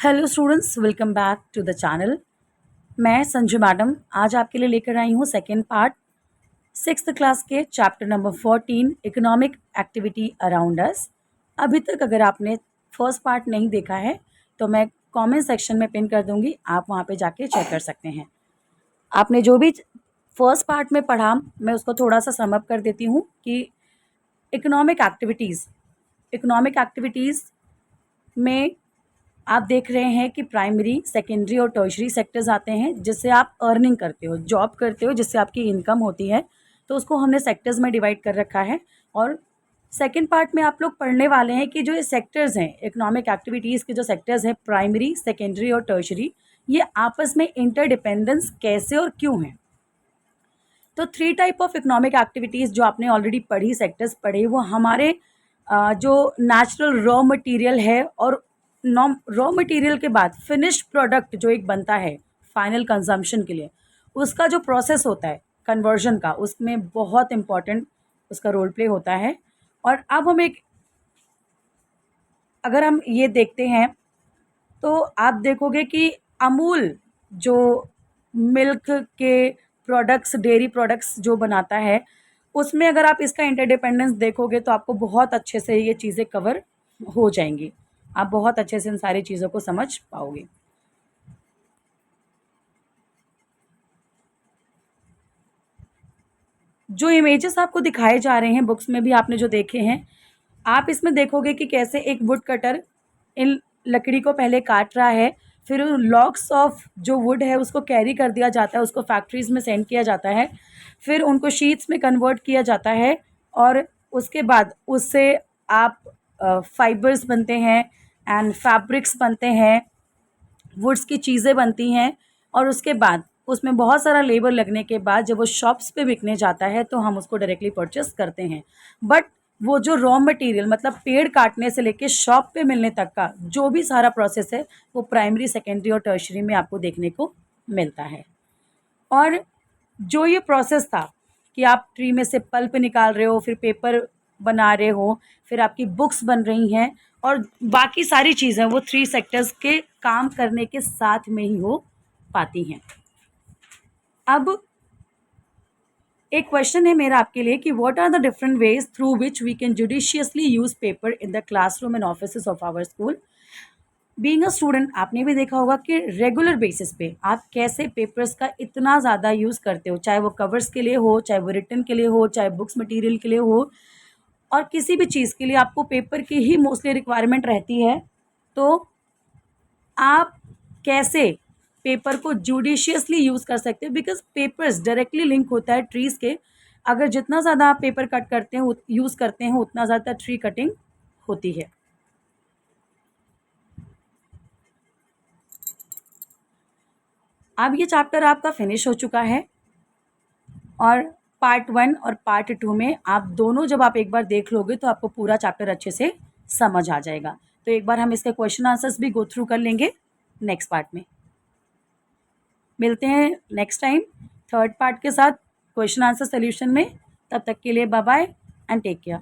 Hello students, welcome back to the channel. मैं Sanju madam आज आपके लिए लेकर आई हूँ सेकेंड पार्ट सिक्स्थ क्लास के chapter number 14 economic activity around us. अभी तक अगर आपने फर्स्ट पार्ट नहीं देखा है तो मैं कमेंट सेक्शन में पिन कर दूंगी, आप वहाँ पे जाके चेक कर सकते हैं। आपने जो भी फर्स्ट पार्ट में पढ़ा मैं उसको थोड़ा सा समअप कर देती हूँ कि इकोनॉमिक एक्टिविटीज़ में आप देख रहे हैं कि प्राइमरी, सेकेंडरी और टर्शरी सेक्टर्स आते हैं जिससे आप अर्निंग करते हो, जॉब करते हो, जिससे आपकी इनकम होती है। तो उसको हमने सेक्टर्स में डिवाइड कर रखा है। और सेकंड पार्ट में आप लोग पढ़ने वाले हैं कि जो ये सेक्टर्स हैं, इकोनॉमिक एक्टिविटीज़ के जो सेक्टर्स हैं प्राइमरी, सेकेंडरी और टर्शरी, ये आपस में इंटरडिपेंडेंस कैसे और क्यों है। तो 3 टाइप ऑफ इकोनॉमिक एक्टिविटीज़ जो आपने ऑलरेडी पढ़ी, सेक्टर्स पढ़े, वो हमारे जो नेचुरल रॉ मटेरियल है और रॉ मटेरियल के बाद फिनिश्ड प्रोडक्ट जो एक बनता है फाइनल कंजम्पशन के लिए, उसका जो प्रोसेस होता है कन्वर्जन का, उसमें बहुत इम्पॉर्टेंट उसका रोल प्ले होता है। और अब अगर हम ये देखते हैं तो आप देखोगे कि अमूल जो मिल्क के प्रोडक्ट्स, डेयरी प्रोडक्ट्स जो बनाता है, उसमें अगर आप इसका इंटरडिपेंडेंस देखोगे तो आपको बहुत अच्छे से ये चीज़ें कवर हो जाएंगी, आप बहुत अच्छे से इन सारी चीज़ों को समझ पाओगे। जो इमेजेस आपको दिखाए जा रहे हैं बुक्स में भी आपने जो देखे हैं, आप इसमें देखोगे कि कैसे एक वुड कटर इन लकड़ी को पहले काट रहा है, फिर उन लॉग्स ऑफ जो वुड है उसको कैरी कर दिया जाता है, उसको फैक्ट्रीज़ में सेंड किया जाता है, फिर उनको शीट्स में कन्वर्ट किया जाता है और उसके बाद उससे आप फाइबर्स बनते हैं एंड फैब्रिक्स बनते हैं, वुड्स की चीज़ें बनती हैं। और उसके बाद उसमें बहुत सारा लेबर लगने के बाद जब वो शॉप्स पे बिकने जाता है तो हम उसको डायरेक्टली परचेस करते हैं। बट वो जो रॉ मटेरियल मतलब पेड़ काटने से लेके शॉप पे मिलने तक का जो भी सारा प्रोसेस है वो प्राइमरी, सेकेंडरी और टर्शरी में आपको देखने को मिलता है। और जो ये प्रोसेस था कि आप ट्री में से पल्प निकाल रहे हो, फिर पेपर बना रहे हो, फिर आपकी बुक्स बन रही हैं और बाकी सारी चीज़ें वो 3 सेक्टर्स के काम करने के साथ में ही हो पाती हैं। अब एक क्वेश्चन है मेरा आपके लिए कि what are the different ways through which we can judiciously use paper in the classroom and offices of our school. Being a student आपने भी देखा होगा कि रेगुलर बेसिस पे आप कैसे पेपर्स का इतना ज़्यादा यूज़ करते हो, चाहे वो कवर्स के लिए हो, चाहे वो रिटन के लिए हो, चाहे बुक्स मटेरियल के लिए हो, और किसी भी चीज़ के लिए आपको पेपर की ही मोस्टली रिक्वायरमेंट रहती है। तो आप कैसे पेपर को जुडिशियसली यूज़ कर सकते हो, बिकॉज पेपर्स डायरेक्टली लिंक होता है ट्रीज़ के। अगर जितना ज़्यादा आप पेपर कट करते हैं, यूज़ करते हैं, उतना ज़्यादा ट्री कटिंग होती है। अब ये चैप्टर आपका फिनिश हो चुका है और पार्ट 1 और पार्ट 2 में आप दोनों जब आप एक बार देख लोगे तो आपको पूरा चैप्टर अच्छे से समझ आ जाएगा। तो एक बार हम इसके क्वेश्चन आंसर्स भी गो थ्रू कर लेंगे नेक्स्ट पार्ट में। मिलते हैं नेक्स्ट टाइम थर्ड पार्ट के साथ क्वेश्चन आंसर सोल्यूशन में। तब तक के लिए bye bye and take care.